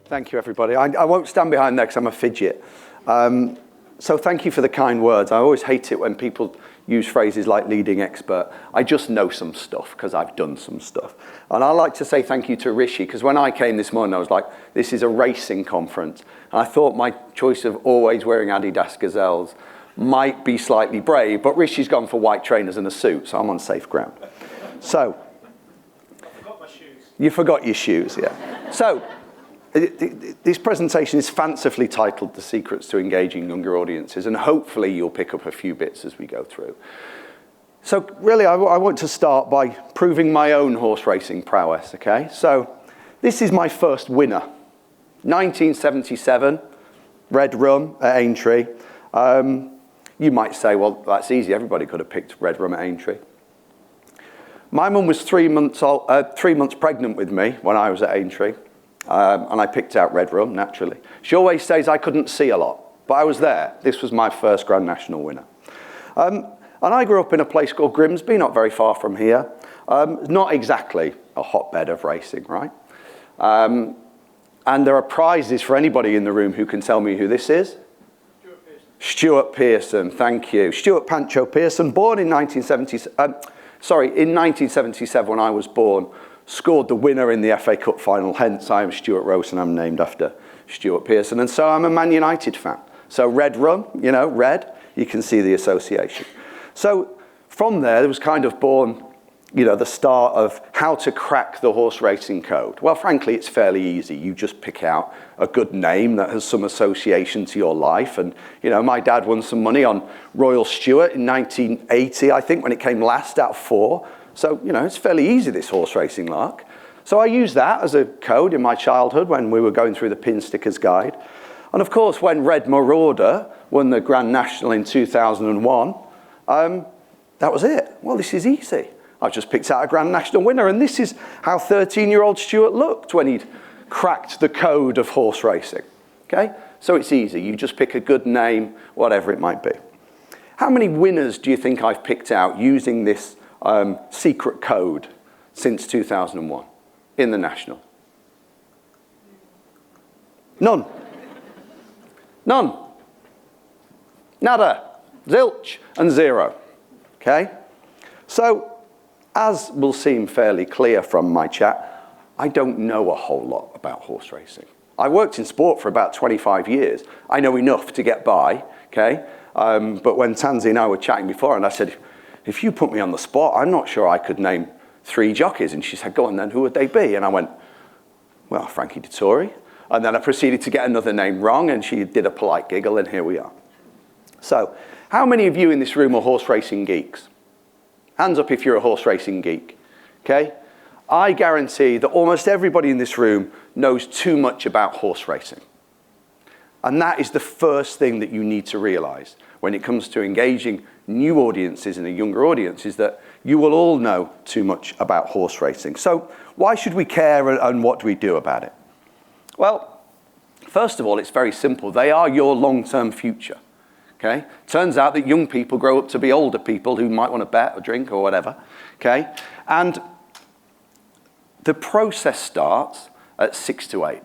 Thank you, everybody. I won't stand behind there because I'm a fidget. So thank you for the kind words. I always hate it when people use phrases like leading expert. I just know some stuff because I've done some stuff. And I like to say thank you to Rishi, because when I came this morning, I was like, this is a racing conference. And I thought my choice of always wearing Adidas Gazelles might be slightly brave, but Rishi's gone for white trainers and a suit, so I'm on safe ground. So, I forgot my shoes. You forgot your shoes, yeah. So, this presentation is fancifully titled The Secrets to Engaging Younger Audiences, and hopefully you'll pick up a few bits as we go through. So really, I want to start by proving my own horse racing prowess, okay? So this is my first winner. 1977, Red Rum at Aintree. You might say, well, that's easy. Everybody could have picked Red Rum at Aintree. My mum was 3 months pregnant with me when I was at Aintree. And I picked out Red Rum, naturally. She always says I couldn't see a lot, but I was there. This was my first Grand National winner. And I grew up in a place called Grimsby, not very far from here. Not exactly a hotbed of racing, right? And there are prizes for anybody in the room who can tell me who this is. Stuart Pearson, thank you. Stuart Pancho Pearson, born in 1977 when I was born, scored the winner in the FA Cup final, hence I am Stuart Rowson, I'm named after Stuart Pearson, and so I'm a Man United fan. So Red Rum, you know, red, you can see the association. So from there was kind of born, you know, the start of how to crack the horse racing code. Well, frankly, it's fairly easy. You just pick out a good name that has some association to your life. And, you know, my dad won some money on Royal Stuart in 1980, I think, when it came last out of 4. So, you know, it's fairly easy, this horse racing lark. So I used that as a code in my childhood when we were going through the Pin Stickers Guide. And of course, when Red Marauder won the Grand National in 2001, that was it. Well, this is easy. I've just picked out a Grand National winner, and this is how 13-year-old Stuart looked when he'd cracked the code of horse racing. Okay? So it's easy. You just pick a good name, whatever it might be. How many winners do you think I've picked out using this secret code since 2001 in the National? None. None. Nada. Zilch and zero. Okay? So, as will seem fairly clear from my chat, I don't know a whole lot about horse racing. I worked in sport for about 25 years. I know enough to get by, okay? But when Tansy and I were chatting before, and I said, if you put me on the spot, I'm not sure I could name 3 jockeys. And she said, go on then, who would they be? And I went, well, Frankie Dettori. And then I proceeded to get another name wrong, and she did a polite giggle, and here we are. So, how many of you in this room are horse racing geeks? Hands up if you're a horse racing geek, okay? I guarantee that almost everybody in this room knows too much about horse racing. And that is the first thing that you need to realize when it comes to engaging new audiences and a younger audience, is that you will all know too much about horse racing. So why should we care, and what do we do about it? Well, first of all, it's very simple. They are your long-term future. Okay? Turns out that young people grow up to be older people who might want to bet or drink or whatever. Okay? And the process starts at 6 to 8.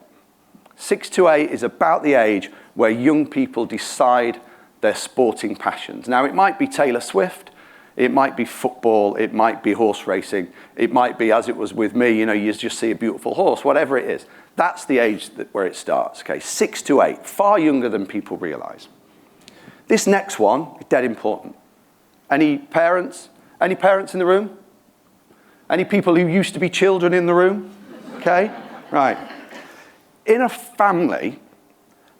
6 to 8 is about the age where young people decide their sporting passions. Now, it might be Taylor Swift, it might be football, it might be horse racing, it might be, as it was with me, you know, you just see a beautiful horse, whatever it is. That's the age where it starts, okay? 6 to 8, far younger than people realize. This next one is dead important. Any parents? Any parents in the room? Any people who used to be children in the room? Okay, right. In a family,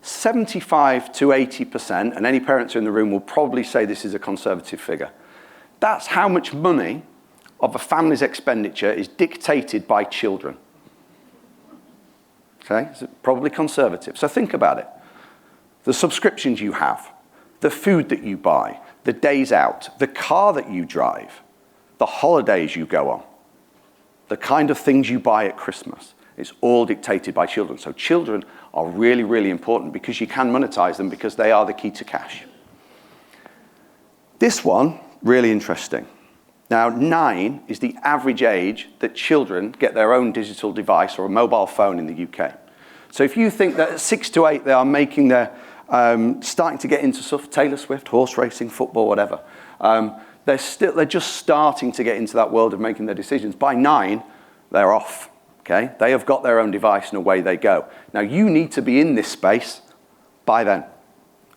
75 to 80%, and any parents in the room will probably say this is a conservative figure. That's how much money of a family's expenditure is dictated by children. Okay, so probably conservative. So think about it. The subscriptions you have, the food that you buy, the days out, the car that you drive, the holidays you go on, the kind of things you buy at Christmas. It's all dictated by children. So children are really, really important because you can monetize them because they are the key to cash. This one, really interesting. Now, 9 is the average age that children get their own digital device or a mobile phone in the UK. So if you think that at 6 to 8 they are making their, starting to get into stuff, Taylor Swift, horse racing, football, whatever, they're just starting to get into that world of making their decisions. By 9, they're off, okay? They have got their own device and away they go. Now, you need to be in this space by then.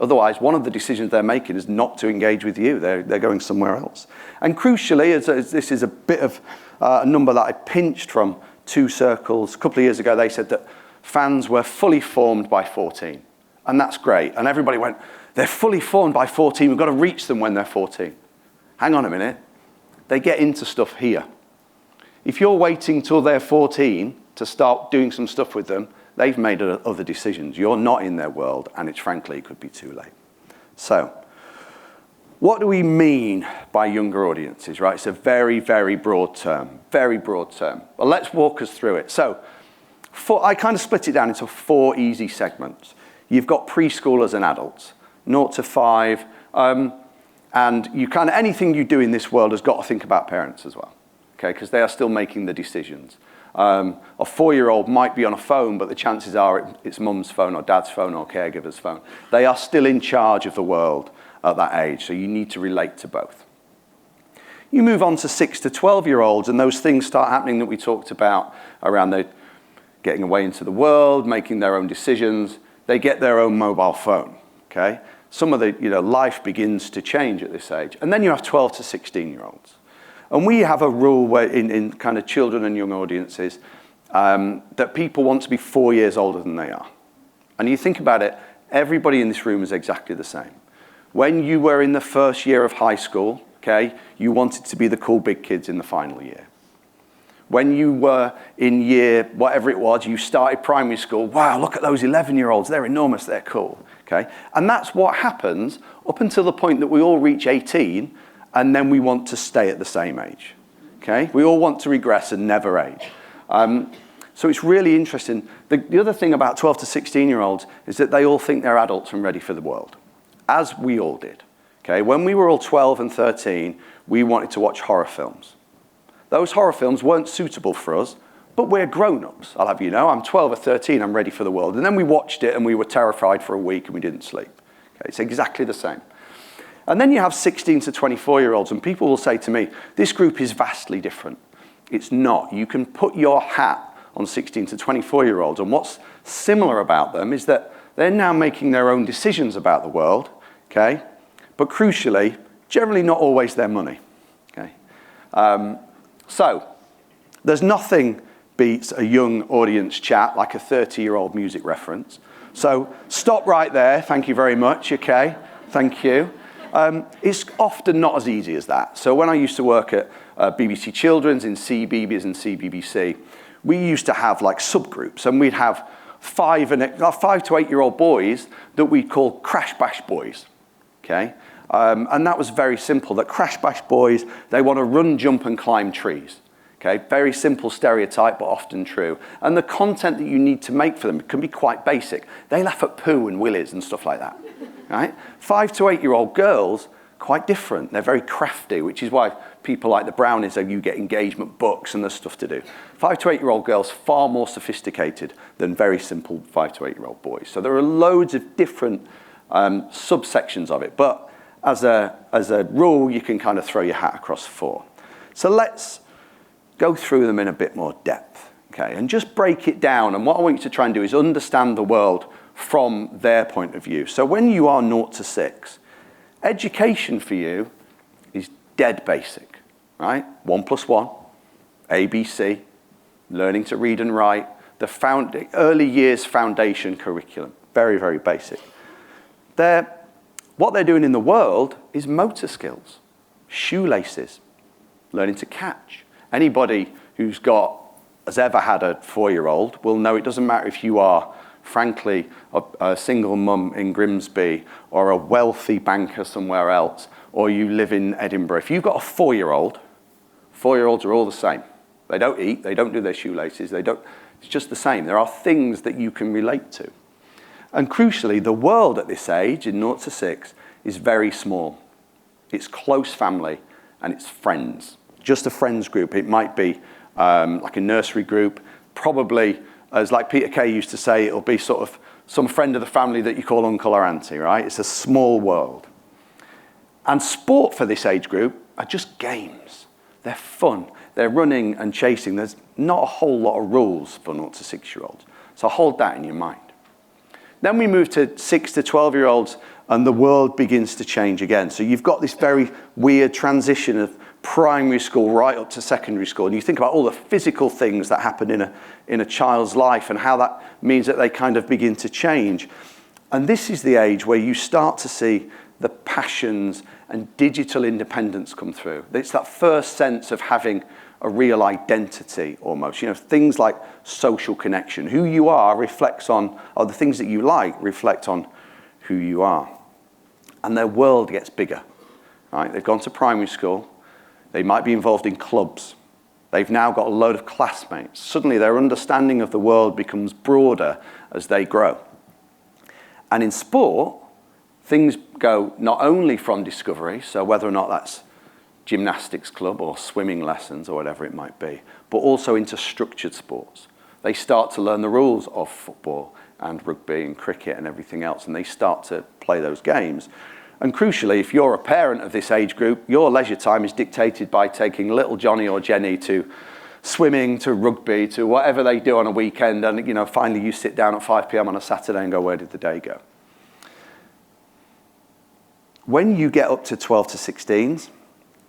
Otherwise, one of the decisions they're making is not to engage with you. They're going somewhere else. And crucially, as this is a bit of a number that I pinched from 2 Circles. A couple of years ago, they said that fans were fully formed by 14. And that's great. And everybody went, they're fully formed by 14. We've got to reach them when they're 14. Hang on a minute. They get into stuff here. If you're waiting till they're 14 to start doing some stuff with them, they've made other decisions. You're not in their world, and it's frankly, it could be too late. So, what do we mean by younger audiences, right? It's a very, very broad term, very broad term. Well, let's walk us through it. So, I kind of split it down into 4 easy segments. You've got preschoolers and adults, 0 to 5, and you kind of, anything you do in this world has got to think about parents as well, okay? Because they are still making the decisions. A 4-year-old might be on a phone, but the chances are it's mum's phone or dad's phone or caregiver's phone. They are still in charge of the world at that age, so you need to relate to both. You move on to 6 to 12-year-olds, and those things start happening that we talked about around the getting away into the world, making their own decisions. They get their own mobile phone, okay? Some of the, life begins to change at this age. And then you have 12 to 16-year-olds. And we have a rule where in kind of children and young audiences that people want to be 4 years older than they are. And you think about it, everybody in this room is exactly the same. When you were in the first year of high school, okay, you wanted to be the cool big kids in the final year. When you were in year, whatever it was, you started primary school, wow, look at those 11-year-olds, they're enormous, they're cool, okay? And that's what happens up until the point that we all reach 18, and then we want to stay at the same age, okay? We all want to regress and never age. So it's really interesting. The other thing about 12 to 16-year-olds is that they all think they're adults and ready for the world, as we all did, okay? When we were all 12 and 13, we wanted to watch horror films. Those horror films weren't suitable for us, but we're grown-ups, I'll have you know. I'm 12 or 13, I'm ready for the world. And then we watched it and we were terrified for a week and we didn't sleep. Okay, it's exactly the same. And then you have 16 to 24-year-olds, and people will say to me, this group is vastly different. It's not. You can put your hat on 16 to 24-year-olds, and what's similar about them is that they're now making their own decisions about the world, okay? But crucially, generally not always their money, okay? So, there's nothing beats a young audience chat like a 30-year-old music reference. So, stop right there. Thank you very much, okay? Thank you. It's often not as easy as that. So, when I used to work at BBC Children's in CBeebies and CBBC, we used to have like subgroups, and we'd have 5 to 8-year-old boys that we'd call Crash Bash boys, okay? And that was very simple, that Crash Bash boys, they want to run, jump, and climb trees. Okay, very simple stereotype, but often true. And the content that you need to make for them can be quite basic. They laugh at poo and willies and stuff like that, right? 5 to 8-year-old girls, quite different. They're very crafty, which is why people like the Brownies, you get engagement books and there's stuff to do. 5 to 8-year-old girls, far more sophisticated than very simple 5 to 8-year-old boys. So there are loads of different subsections of it, but as a rule, you can kind of throw your hat across 4. So let's go through them in a bit more depth, okay? And just break it down. And what I want you to try and do is understand the world from their point of view. So when you are 0 to 6, education for you is dead basic, right? 1 + 1, ABC, learning to read and write, the early years foundation curriculum, very, very basic. What they're doing in the world is motor skills, shoelaces, learning to catch. Anybody has ever had a 4-year-old will know it doesn't matter if you are, frankly, a single mum in Grimsby or a wealthy banker somewhere else, or you live in Edinburgh. If you've got a 4-year-old, 4-year-olds are all the same. They don't eat, they don't do their shoelaces, it's just the same. There are things that you can relate to. And crucially, the world at this age, in 0 to 6, is very small. It's close family and it's friends. just a friends group. It might be like a nursery group. Probably, as like Peter Kay used to say, it'll be sort of some friend of the family that you call uncle or auntie, right? It's a small world. And sport for this age group are just games. They're fun. They're running and chasing. There's not a whole lot of rules for 0 to 6-year-olds. So hold that in your mind. Then we move to 6 to 12-year-olds, and the world begins to change again. So you've got this very weird transition of primary school right up to secondary school. And you think about all the physical things that happen in a child's life and how that means that they kind of begin to change. And this is the age where you start to see the passions and digital independence come through. It's that first sense of having a real identity almost. You know, things like social connection. Who you are reflects on, or the things that you like reflect on who you are. And their world gets bigger, right? They've gone to primary school. They might be involved in clubs. They've now got a load of classmates. Suddenly their understanding of the world becomes broader as they grow. And in sport, things go not only from discovery, so whether or not that's gymnastics club or swimming lessons or whatever it might be, but also into structured sports. They start to learn the rules of football and rugby and cricket and everything else, and they start to play those games. And crucially, if you're a parent of this age group, your leisure time is dictated by taking little Johnny or Jenny to swimming, to rugby, to whatever they do on a weekend, and you know, finally you sit down at 5 p.m. on a Saturday and go, where did the day go? When you get up to 12 to 16s,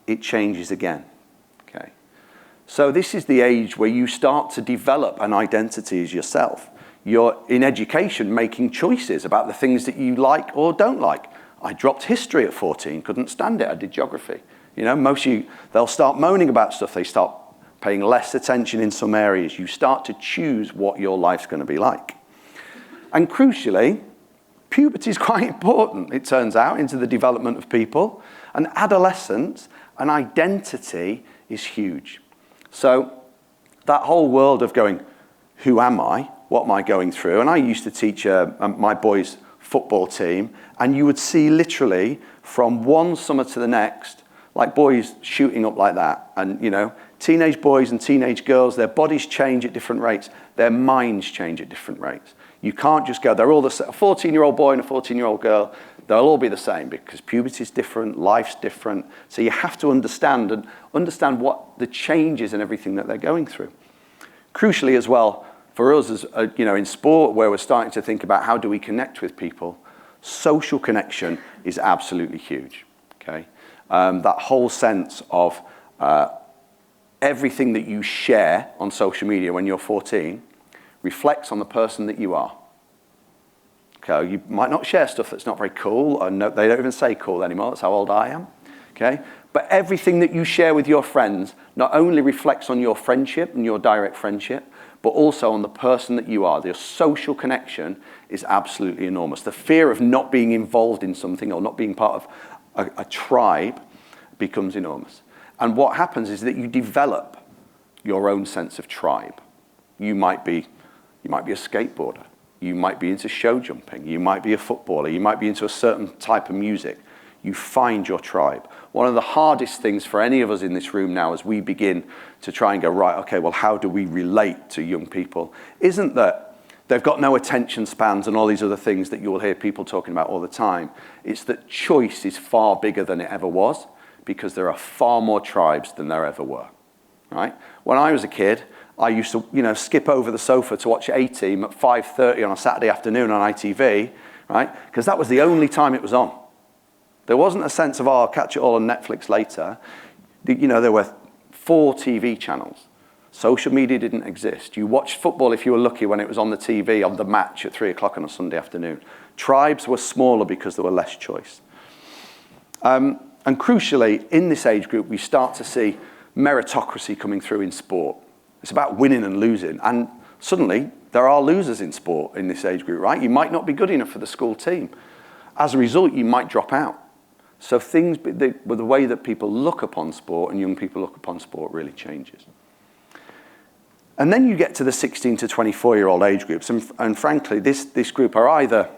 it changes again, okay? So this is the age where you start to develop an identity as yourself. You're, in education, making choices about the things that you like or don't like. I dropped history at 14, couldn't stand it, I did geography. You know, most of you, they'll start moaning about stuff, they start paying less attention in some areas. You start to choose what your life's gonna be like. And crucially, puberty is quite important, it turns out, into the development of people. And adolescence, an identity is huge. So that whole world of going, who am I? What am I going through? And I used to teach my boys' football team, and you would see literally from one summer to the next, like boys shooting up like that. And you know, teenage boys and teenage girls, their bodies change at different rates. Their minds change at different rates. You can't just go, they're all the same. A 14-year-old boy and a 14-year-old girl, they'll all be the same because puberty is different, life's different. So you have to understand what the changes and everything that they're going through. Crucially as well, for us, as you know, in sport, where we're starting to think about how do we connect with people, social connection is absolutely huge, okay? That whole sense of everything that you share on social media when you're 14 reflects on the person that you are. Okay, you might not share stuff that's not very cool, or no, they don't even say cool anymore, that's how old I am, okay? But everything that you share with your friends not only reflects on your friendship and your direct friendship, but also on the person that you are. Their social connection is absolutely enormous. The fear of not being involved in something or not being part of a tribe becomes enormous. And what happens is that you develop your own sense of tribe. You might be a skateboarder. You might be into show jumping. You might be a footballer. You might be into a certain type of music. You find your tribe. One of the hardest things for any of us in this room now as we begin to try and go, right, okay, well, how do we relate to young people? Isn't that they've got no attention spans and all these other things that you'll hear people talking about all the time. It's that choice is far bigger than it ever was because there are far more tribes than there ever were, right? When I was a kid, I used to, you know, skip over the sofa to watch A-Team at 5:30 on a Saturday afternoon on ITV, right? Because that was the only time it was on. There wasn't a sense of, oh, I'll catch it all on Netflix later. You know, there were 4 TV channels. Social media didn't exist. You watched football if you were lucky when it was on the TV on the match at 3 o'clock on a Sunday afternoon. Tribes were smaller because there were less choice. And crucially, in this age group, we start to see meritocracy coming through in sport. It's about winning and losing. And suddenly, there are losers in sport in this age group, right? You might not be good enough for the school team. As a result, you might drop out. So things, the way that people look upon sport and young people look upon sport really changes. And then you get to the 16 to 24-year-old age groups. And frankly, this group are either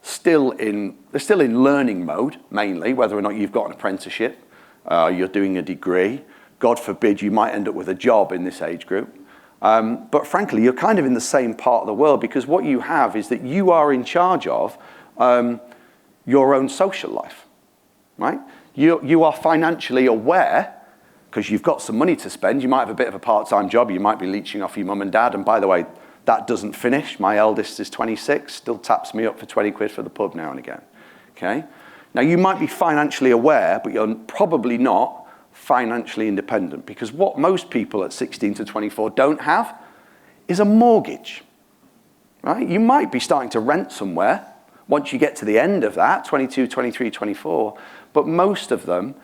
still in learning mode, mainly, whether or not you've got an apprenticeship. you're doing a degree. God forbid you might end up with a job in this age group. But frankly, you're kind of in the same part of the world, because what you have is that you are in charge of your own social life, right? You are financially aware, because you've got some money to spend. You might have a bit of a part-time job. You might be leeching off your mum and dad. And by the way, that doesn't finish. My eldest is 26, still taps me up for 20 quid for the pub now and again, okay? Now, you might be financially aware, but you're probably not financially independent, because what most people at 16 to 24 don't have is a mortgage, right? You might be starting to rent somewhere once you get to the end of that, 22, 23, 24, but most of them,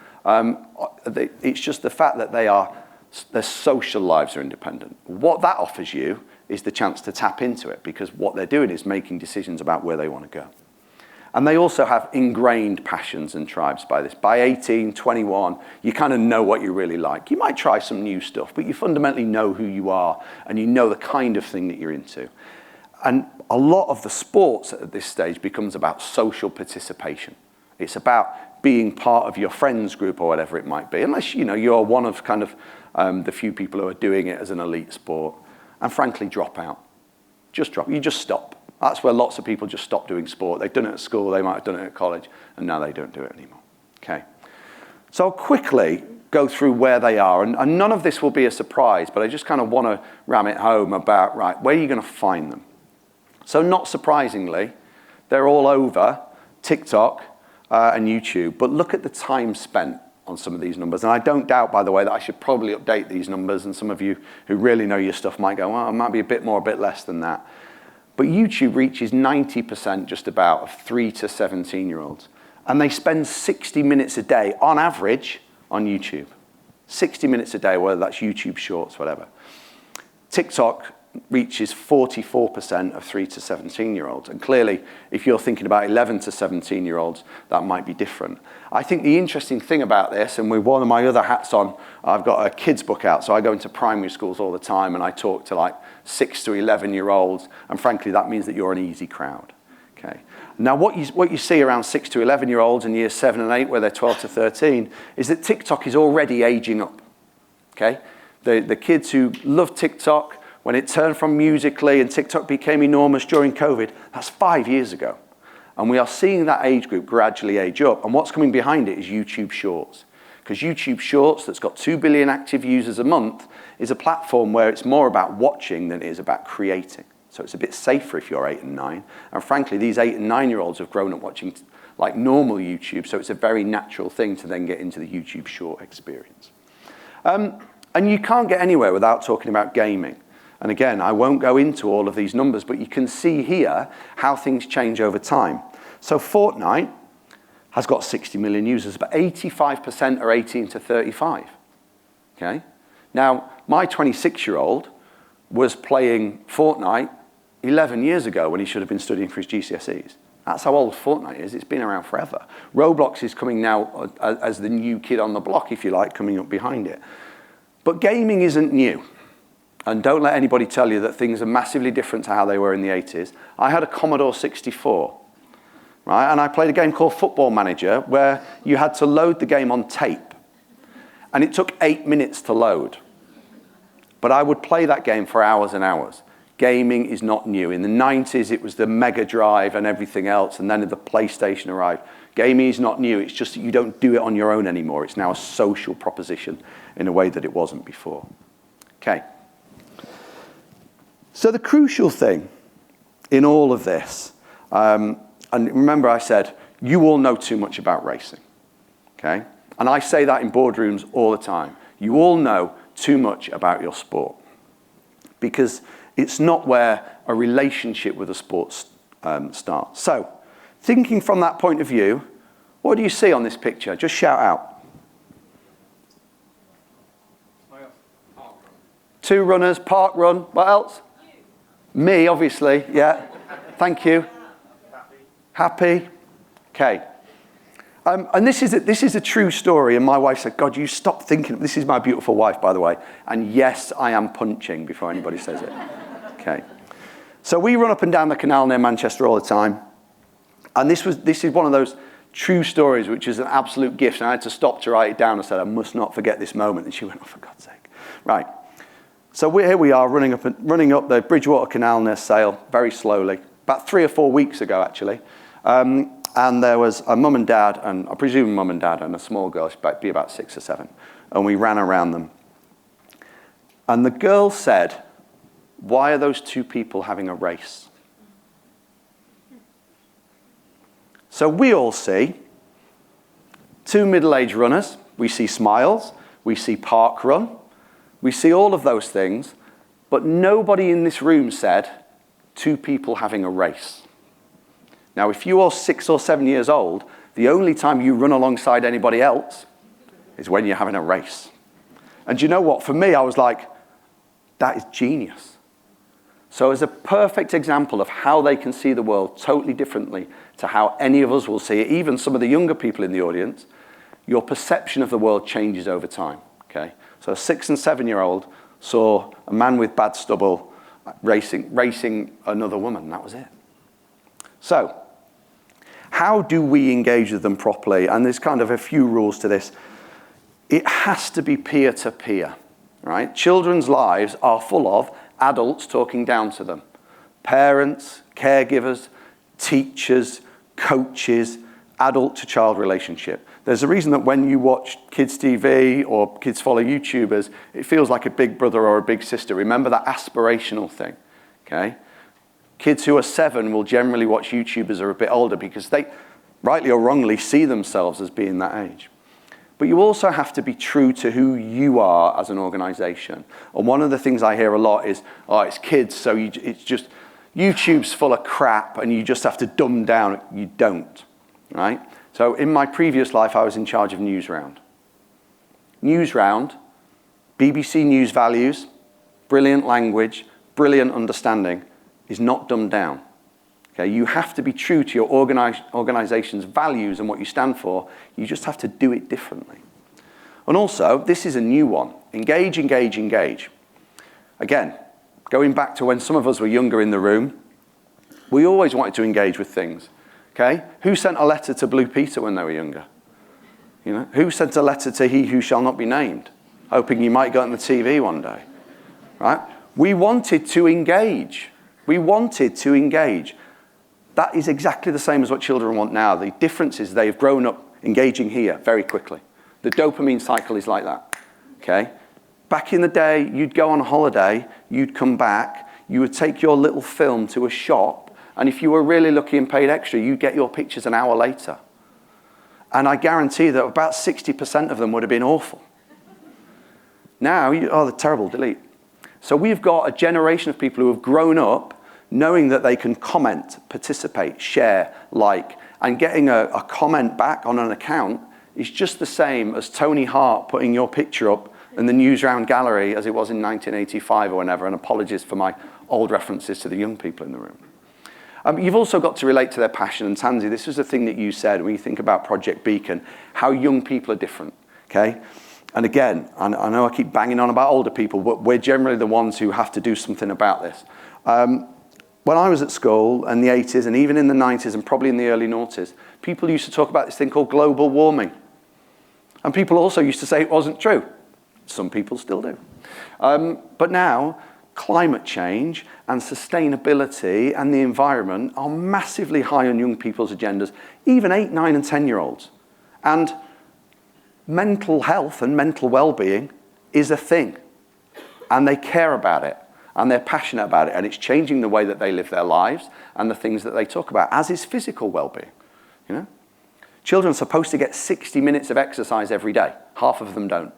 it's just the fact that their social lives are independent. What that offers you is the chance to tap into it, because what they're doing is making decisions about where they want to go. And they also have ingrained passions and tribes by this. By 18, 21, you kind of know what you really like. You might try some new stuff, but you fundamentally know who you are, and you know the kind of thing that you're into. And a lot of the sports at this stage becomes about social participation. It's about being part of your friends group or whatever it might be, unless you're one of kind of the few people who are doing it as an elite sport, and frankly drop out. You just stop. That's where lots of people just stop doing sport. They've done it at school, they might have done it at college, and now they don't do it anymore. Okay. So I'll quickly go through where they are, and none of this will be a surprise, but I just kind of want to ram it home about, right, where are you going to find them? So not surprisingly, they're all over TikTok and YouTube, but look at the time spent on some of these numbers. And I don't doubt, by the way, that I should probably update these numbers, and some of you who really know your stuff might go, well, it might be a bit more, a bit less than that. But YouTube reaches 90% just about of 3 to 17-year-olds. And they spend 60 minutes a day, on average, on YouTube. 60 minutes a day, whether that's YouTube Shorts, whatever. TikTok reaches 44% of 3 to 17-year-olds. And clearly, if you're thinking about 11 to 17-year-olds, that might be different. I think the interesting thing about this, and with one of my other hats on, I've got a kids book out, so I go into primary schools all the time, and I talk to like 6 to 11-year-olds, and frankly, that means that you're an easy crowd. Okay. Now, what you see around 6 to 11-year-olds in years 7 and 8, where they're 12 to 13, is that TikTok is already aging up. Okay. The kids who love TikTok, when it turned from Musical.ly and TikTok became enormous during COVID, that's 5 years ago. And we are seeing that age group gradually age up. And what's coming behind it is YouTube Shorts. Because YouTube Shorts, that's got 2 billion active users a month, is a platform where it's more about watching than it is about creating. So it's a bit safer if you're 8 and 9. And frankly, these 8 and 9-year-olds have grown up watching like normal YouTube, so it's a very natural thing to then get into the YouTube Short experience. And you can't get anywhere without talking about gaming. And again, I won't go into all of these numbers, but you can see here how things change over time. So Fortnite has got 60 million users, but 85% are 18 to 35. Okay? Now, my 26-year-old was playing Fortnite 11 years ago when he should have been studying for his GCSEs. That's how old Fortnite is. It's been around forever. Roblox is coming now as the new kid on the block, if you like, coming up behind it. But gaming isn't new. And don't let anybody tell you that things are massively different to how they were in the 80s. I had a Commodore 64, right? And I played a game called Football Manager where you had to load the game on tape. And it took 8 minutes to load. But I would play that game for hours and hours. Gaming is not new. In the 90s, it was the Mega Drive and everything else, and then the PlayStation arrived. Gaming is not new. It's just that you don't do it on your own anymore. It's now a social proposition in a way that it wasn't before. Okay. So the crucial thing in all of this, and remember I said, you all know too much about racing, okay? And I say that in boardrooms all the time. You all know too much about your sport, because it's not where a relationship with a sport starts. So, thinking from that point of view, what do you see on this picture? Just shout out. 2 runners, park run, what else? Me, obviously, yeah. Thank you. Happy. Okay. And this is a true story, and my wife said, God, you stop thinking. This is my beautiful wife, by the way. And yes, I am punching before anybody says it. Okay. So we run up and down the canal near Manchester all the time. And this is one of those true stories, which is an absolute gift. And I had to stop to write it down. I said, I must not forget this moment. And she went, oh, for God's sake. Right. So here we are running up the Bridgewater Canal near Sale very slowly, about 3 or 4 weeks ago, actually. And there was a mum and dad, and I presume mum and dad, and a small girl, she'd be about 6 or 7. And we ran around them. And the girl said, why are those 2 people having a race? So we all see 2 middle-aged runners. We see smiles. We see park run. We see all of those things. But nobody in this room said 2 people having a race. Now, if you are 6 or 7 years old, the only time you run alongside anybody else is when you're having a race. And do you know what? For me, I was like, that is genius. So as a perfect example of how they can see the world totally differently to how any of us will see it, even some of the younger people in the audience, your perception of the world changes over time, okay? So a 6 and 7-year-old saw a man with bad stubble racing another woman. That was it. So how do we engage with them properly? And there's kind of a few rules to this. It has to be peer-to-peer, right? Children's lives are full of adults talking down to them. Parents, caregivers, teachers, coaches, adult-to-child relationship. There's a reason that when you watch kids' TV or kids follow YouTubers, it feels like a big brother or a big sister. Remember that aspirational thing, okay? Kids who are 7 will generally watch YouTubers who are a bit older because they, rightly or wrongly, see themselves as being that age. But you also have to be true to who you are as an organization. And one of the things I hear a lot is, oh, it's kids, so it's just, YouTube's full of crap and you just have to dumb down. You don't, right? So in my previous life, I was in charge of Newsround. Newsround, BBC News values, brilliant language, brilliant understanding, is not dumbed down. Okay, you have to be true to your organization's values and what you stand for. You just have to do it differently. And also, this is a new one. Engage, engage, engage. Again, going back to when some of us were younger in the room, we always wanted to engage with things. Okay? Who sent a letter to Blue Peter when they were younger? You know, who sent a letter to He Who Shall Not Be Named, hoping he might get on the TV one day? Right? We wanted to engage. We wanted to engage. That is exactly the same as what children want now. The difference is they've grown up engaging here very quickly. The dopamine cycle is like that, okay? Back in the day, you'd go on holiday, you'd come back, you would take your little film to a shop, and if you were really lucky and paid extra, you'd get your pictures an hour later. And I guarantee that about 60% of them would have been awful. Now, oh, they're terrible, delete. So we've got a generation of people who have grown up knowing that they can comment, participate, share, like, and getting a comment back on an account is just the same as Tony Hart putting your picture up in the Newsround gallery as it was in 1985 or whenever, and apologies for my old references to the young people in the room. You've also got to relate to their passion, and Tanzi, this was the thing that you said when you think about Project Beacon, how young people are different, okay? And again, I know I keep banging on about older people, but we're generally the ones who have to do something about this. When I was at school in the 80s and even in the 90s and probably in the early noughties, people used to talk about this thing called global warming. And people also used to say it wasn't true. Some people still do. But now, climate change and sustainability and the environment are massively high on young people's agendas, even 8, 9 and 10-year-olds. And mental health and mental well-being is a thing. And they care about it. And they're passionate about it, and it's changing the way that they live their lives and the things that they talk about, as is physical well-being. You know? Children are supposed to get 60 minutes of exercise every day. Half of them don't.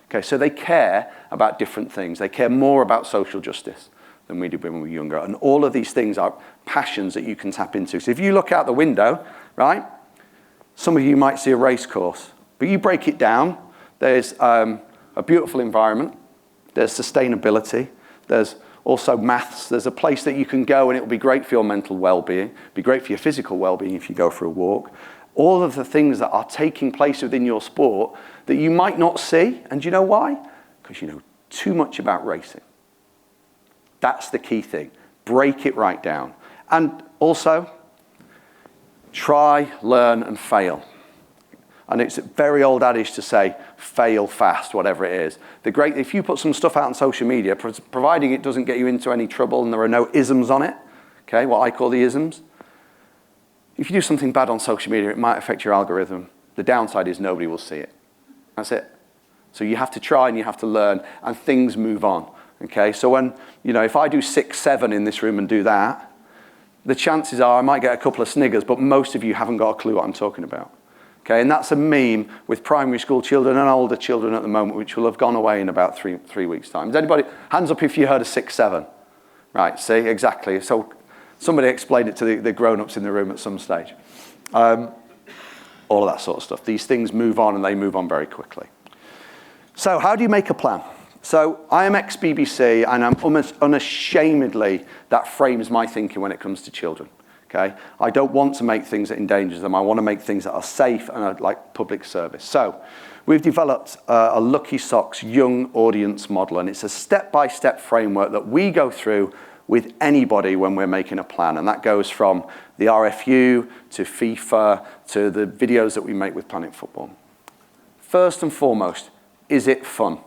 Okay, so they care about different things. They care more about social justice than we did when we were younger. And all of these things are passions that you can tap into. So if you look out the window, right, some of you might see a race course, but you break it down. There's a beautiful environment. There's sustainability. There's also maths. There's a place that you can go and it will be great for your mental well-being, be great for your physical well-being if you go for a walk. All of the things that are taking place within your sport that you might not see. And do you know why? Because you know too much about racing. That's the key thing. Break it right down. And also, Try, learn, and fail. And it's a very old adage to say, fail fast, whatever it is. If you put some stuff out on social media, providing it doesn't get you into any trouble and there are no isms on it, okay, what I call the isms. If you do something bad on social media, it might affect your algorithm. The downside is nobody will see it. That's it. So you have to try and you have to learn, and things move on, okay? So when, if I do 6, 7 in this room and do that, the chances are I might get a couple of sniggers, but most of you haven't got a clue what I'm talking about. Okay, and that's a meme with primary school children and older children at the moment, which will have gone away in about three weeks' time. Does anybody, hands up if you heard of 6, 7? Right, see, exactly. So somebody explained it to the grown-ups in the room at some stage. All of that sort of stuff. These things move on, and they move on very quickly. So how do you make a plan? So I am ex-BBC, and I'm almost unashamedly, that frames my thinking when it comes to children. Okay? I don't want to make things that endanger them. I want to make things that are safe and are like public service. So we've developed a Lucky Socks young audience model, and it's a step-by-step framework that we go through with anybody when we're making a plan. And that goes from the RFU to FIFA to the videos that we make with Planet Football. First and foremost, is it fun?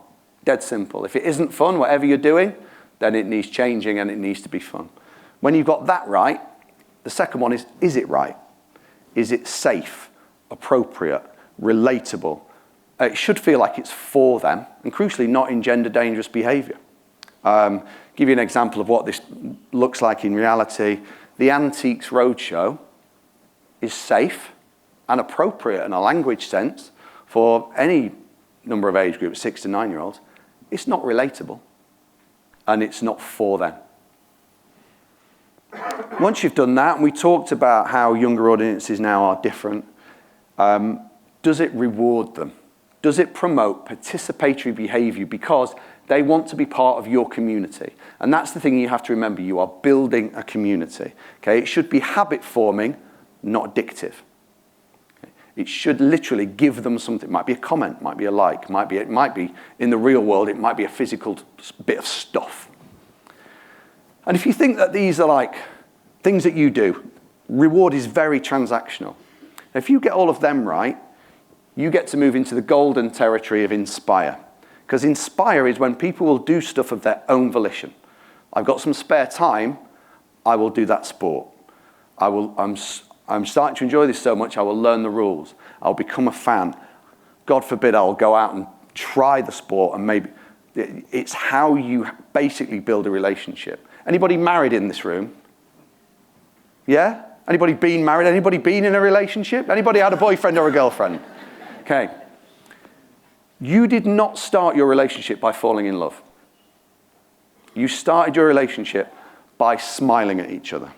Dead simple. If it isn't fun, whatever you're doing, then it needs changing and it needs to be fun. When you've got that right, the second one is it right? Is it safe, appropriate, relatable? It should feel like it's for them, and crucially not engender dangerous behavior. Give you an example of what this looks like in reality. The Antiques Roadshow is safe and appropriate in a language sense for any number of age groups, 6 to 9-year-olds. It's not relatable, and it's not for them. Once you've done that, and we talked about how younger audiences now are different, does it reward them? Does it promote participatory behavior because they want to be part of your community? And that's the thing you have to remember. You are building a community. Okay? It should be habit forming, not addictive. Okay? It should literally give them something. It might be a comment, might be a like, it might be in the real world, it might be a physical bit of stuff. And if you think that these are like things that you do, reward is very transactional. If you get all of them right, you get to move into the golden territory of inspire. Because inspire is when people will do stuff of their own volition. I've got some spare time, I will do that sport. I'm starting to enjoy this so much, I will learn the rules. I'll become a fan. God forbid I'll go out and try the sport, and maybe it's how you basically build a relationship. Anybody married in this room? Yeah? Anybody been married? Anybody been in a relationship? Anybody had a boyfriend or a girlfriend? Okay. You did not start your relationship by falling in love. You started your relationship by smiling at each other.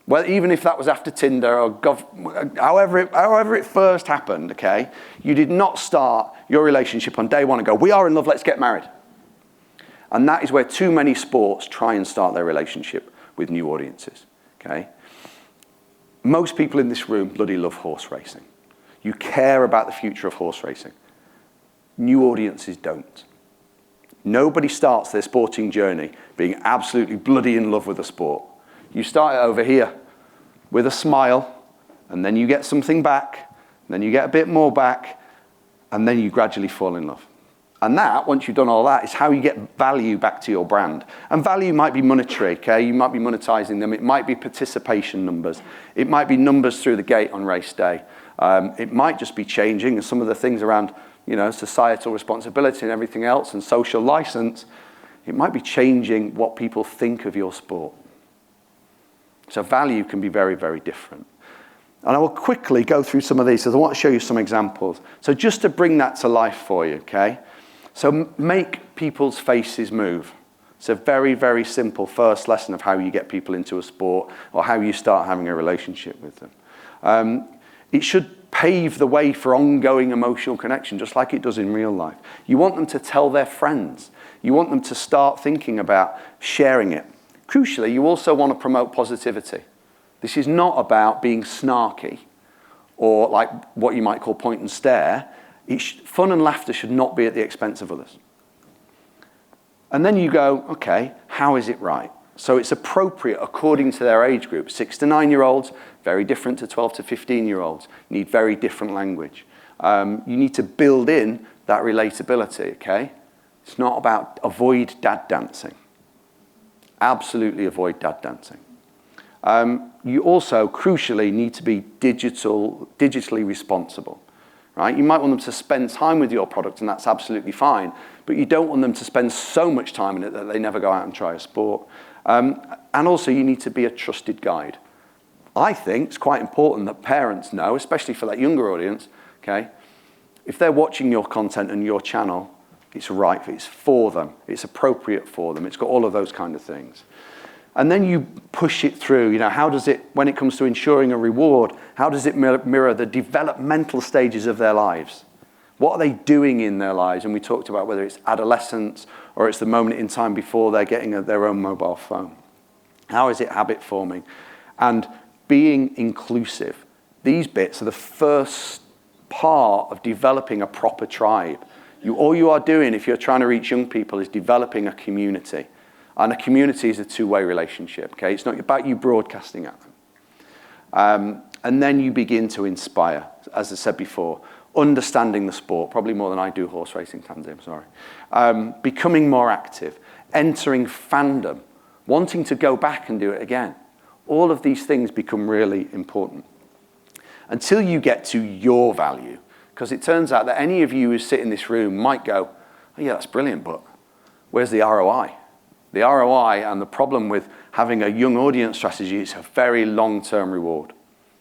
Well, even if that was after Tinder or however it first happened, okay? You did not start your relationship on day one and go, we are in love, let's get married. And that is where too many sports try and start their relationship with new audiences, okay? Most people in this room bloody love horse racing. You care about the future of horse racing. New audiences don't. Nobody starts their sporting journey being absolutely bloody in love with the sport. You start it over here with a smile, and then you get something back, and then you get a bit more back, and then you gradually fall in love. And that, once you've done all that, is how you get value back to your brand. And value might be monetary, okay? You might be monetizing them. It might be participation numbers. It might be numbers through the gate on race day. It might just be changing some of the things around, societal responsibility and everything else and social license. It might be changing what people think of your sport. So value can be very, very different. And I will quickly go through some of these, because I want to show you some examples. So just to bring that to life for you, okay? So make people's faces move. It's a very, very simple first lesson of how you get people into a sport or how you start having a relationship with them. It should pave the way for ongoing emotional connection, just like it does in real life. You want them to tell their friends. You want them to start thinking about sharing it. Crucially, you also want to promote positivity. This is not about being snarky or like what you might call point and stare. Fun and laughter should not be at the expense of others. And then you go, okay, how is it right? So it's appropriate according to their age group. 6 to 9-year-olds, very different to 12 to 15-year-olds, need very different language. You need to build in that relatability, okay? It's not about avoid dad dancing. Absolutely avoid dad dancing. You also, crucially, need to be digitally responsible, right? You might want them to spend time with your product, and that's absolutely fine, but you don't want them to spend so much time in it that they never go out and try a sport. And also, you need to be a trusted guide. I think it's quite important that parents know, especially for that younger audience, okay, if they're watching your content and your channel, it's right, it's for them, it's appropriate for them, it's got all of those kind of things. And then you push it through, you know, how does it, when it comes to ensuring a reward, how does it mirror the developmental stages of their lives? What are they doing in their lives? And we talked about whether it's adolescence or it's the moment in time before they're getting their own mobile phone. How is it habit forming? And being inclusive. These bits are the first part of developing a proper tribe. All you are doing, if you're trying to reach young people, is developing a community. And a community is a two-way relationship, okay? It's not about you broadcasting at them. And then you begin to inspire, as I said before, understanding the sport, probably more than I do horse racing, Tansy, I'm sorry. Becoming more active, entering fandom, wanting to go back and do it again. All of these things become really important. Until you get to your value, because it turns out that any of you who sit in this room might go, oh yeah, that's brilliant, but where's the ROI? The ROI and the problem with having a young audience strategy is a very long-term reward,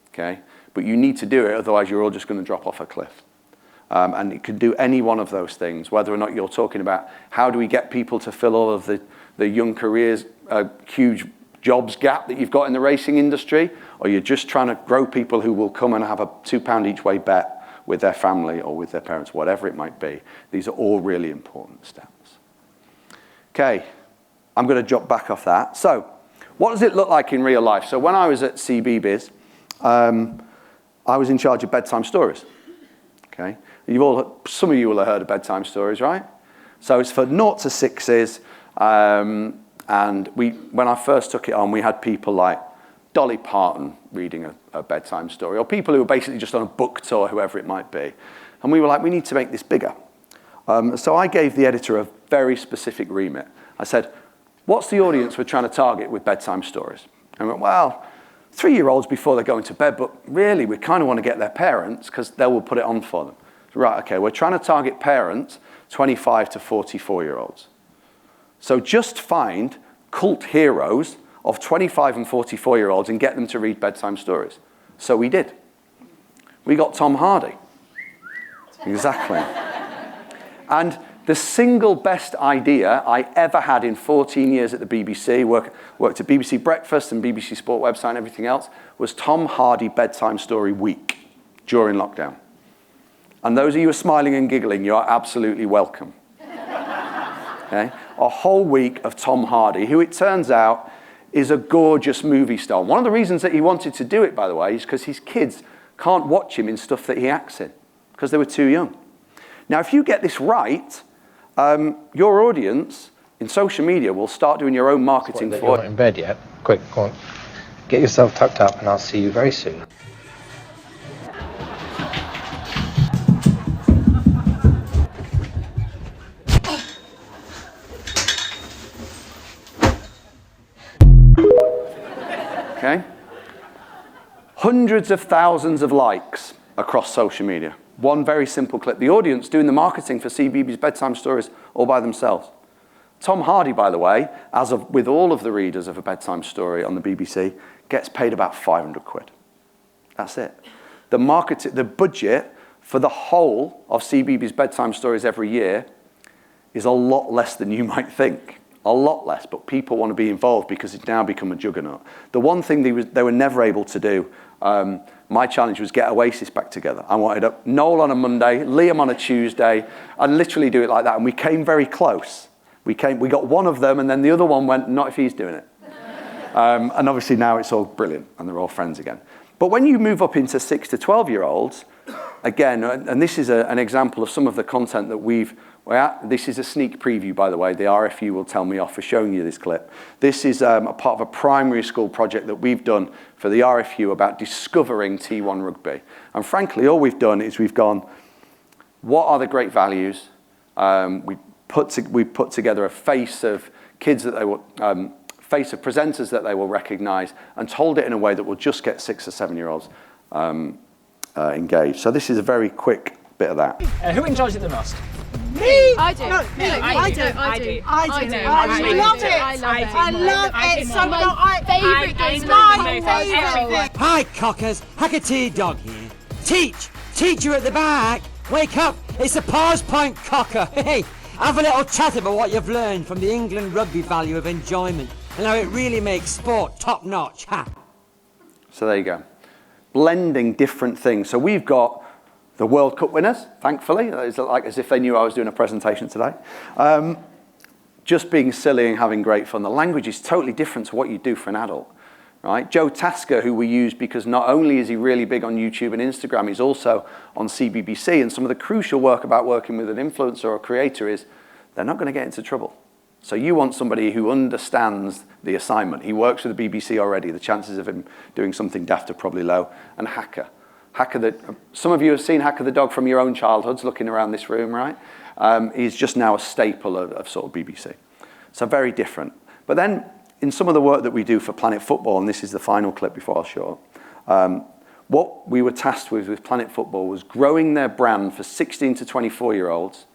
okay? But you need to do it, otherwise you're all just going to drop off a cliff. And it could do any one of those things, whether or not you're talking about how do we get people to fill all of the young careers, huge jobs gap that you've got in the racing industry, or you're just trying to grow people who will come and have a £2 each way bet with their family or with their parents, whatever it might be. These are all really important steps. Okay, I'm going to jump back off that. So, what does it look like in real life? So when I was at CBeebies, I was in charge of bedtime stories. Okay, some of you will have heard of bedtime stories, right? So it's for 0 to 6s, and when I first took it on, we had people like Dolly Parton reading a bedtime story, or people who were basically just on a book tour, whoever it might be. And we were like, we need to make this bigger. So I gave the editor a very specific remit. I said, what's the audience we're trying to target with bedtime stories? And I went, well, 3-year-olds before they're going to bed, but really we kind of want to get their parents because they will put it on for them. Right, okay, we're trying to target parents 25 to 44-year-olds. So just find cult heroes of 25 and 44-year-olds and get them to read bedtime stories. So we did. We got Tom Hardy. Exactly. And the single best idea I ever had in 14 years at the BBC, worked at BBC Breakfast and BBC Sport website and everything else, was Tom Hardy Bedtime Story Week during lockdown. And those of you who are smiling and giggling, you are absolutely welcome. Okay? A whole week of Tom Hardy, who it turns out is a gorgeous movie star. One of the reasons that he wanted to do it, by the way, is because his kids can't watch him in stuff that he acts in, because they were too young. Now, if you get this right, your audience in social media will start doing your own marketing for you. You're not in bed yet? Quick, go on. Get yourself tucked up and I'll see you very soon. Okay? Hundreds of thousands of likes across social media. One very simple clip. The audience doing the marketing for CBeebies bedtime stories all by themselves. Tom Hardy, by the way, with all of the readers of a bedtime story on the BBC, gets paid about 500 quid. That's it. The budget for the whole of CBeebies bedtime stories every year is a lot less than you might think. A lot less, but people want to be involved because it's now become a juggernaut. The one thing they were never able to do, my challenge was get Oasis back together. I wanted Noel on a Monday, Liam on a Tuesday, and literally do it like that. And we came very close. We got one of them, and then the other one went, not if he's doing it. And obviously now it's all brilliant, and they're all friends again. But when you move up into 6 to 12-year-olds, again, and this is an example of some of the content that we've Well, this is a sneak preview, by the way. The RFU will tell me off for showing you this clip. This is a part of a primary school project that we've done for the RFU about discovering T1 rugby. And frankly, all we've done is we've gone, what are the great values? We put together a face of kids that they will, face of presenters that they will recognize, and told it in a way that will just get 6 or 7-year-olds engaged. So this is a very quick bit of that. Who enjoys it the most? Me! I do. No, I do. I love it. So my favourite game. my favourite thing. Hi, cockers. Hackatee Dog here. Teacher at the back. Wake up. It's the pause point, cocker. Hey, have a little chat about what you've learned from the England Rugby value of enjoyment and how it really makes sport top notch. Ha. So there you go. Blending different things. So we've got the World Cup winners, thankfully. It's like as if they knew I was doing a presentation today. Just being silly and having great fun. The language is totally different to what you do for an adult, right? Joe Tasker, who we use because not only is he really big on YouTube and Instagram, he's also on CBBC. And some of the crucial work about working with an influencer or a creator is they're not going to get into trouble. So you want somebody who understands the assignment. He works with the BBC already. The chances of him doing something daft are probably low. And Hacker. Some of you have seen Hacker the dog from your own childhoods looking around this room, right? He's just now a staple of sort of BBC. So very different. But then in some of the work that we do for Planet Football, and this is the final clip before I'll show up, what we were tasked with Planet Football was growing their brand for 16 to 24-year-olds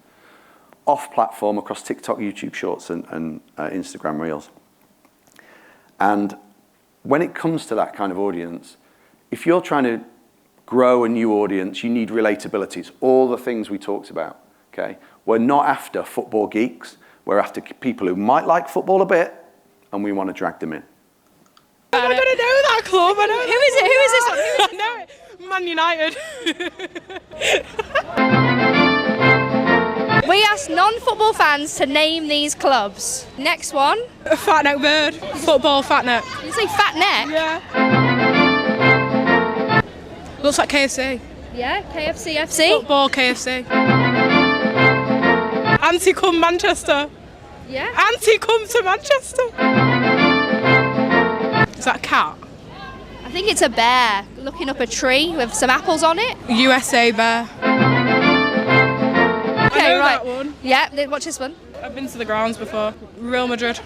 off-platform across TikTok, YouTube Shorts, and Instagram Reels. And when it comes to that kind of audience, if you're trying to grow a new audience, you need relatability. It's all the things we talked about, okay? We're not after football geeks. We're after people who might like football a bit, and we want to drag them in. I don't know that club. I don't. Who is it? Who is this one? I know it. Man United. We asked non-football fans to name these clubs. Next one. Fat neck bird. Football fat neck. Did you say fat neck? Yeah. Looks like KFC. Yeah, KFC FC. Football KFC. Auntie come Manchester. Yeah. Auntie come to Manchester. Is that a cat? I think it's a bear looking up a tree with some apples on it. USA bear. Okay, I know right. that one. Yeah, watch this one. I've been to the grounds before. Real Madrid.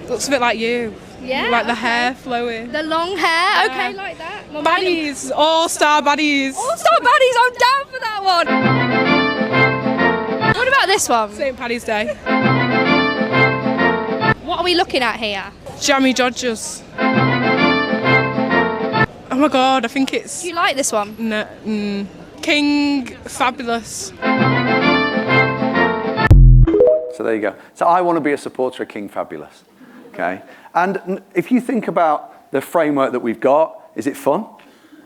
Looks a bit like you. Yeah. Like the okay. hair flowing. The long hair. Okay, like that. Well, Baddies. All-star baddies. All-star baddies. I'm down for that one. What about this one? St. Paddy's Day. What are we looking at here? Jammy Dodgers. Oh my God, I think it's... Do you like this one? No, King Fabulous. So there you go. So I want to be a supporter of King Fabulous, okay? And if you think about the framework that we've got, is it fun?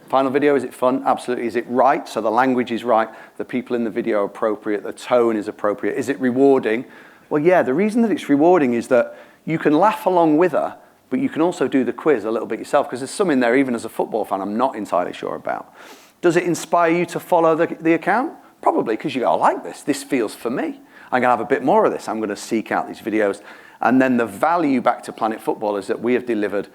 Final video, is it fun? Absolutely. Is it right? So the language is right, the people in the video are appropriate, the tone is appropriate. Is it rewarding? Well, yeah, the reason that it's rewarding is that you can laugh along with her, but you can also do the quiz a little bit yourself, because there's some in there, even as a football fan, I'm not entirely sure about. Does it inspire you to follow the account? Probably, because you go, I like this. This feels for me. I'm going to have a bit more of this. I'm going to seek out these videos. And then the value back to Planet Football is that we have delivered,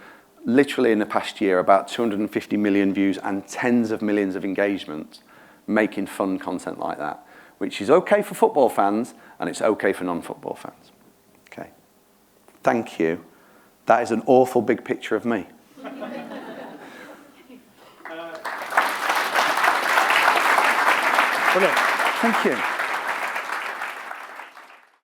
literally in the past year, about 250 million views and tens of millions of engagements making fun content like that, which is okay for football fans, and it's okay for non-football fans. Okay. Thank you. That is an awful big picture of me. Brilliant. Thank you.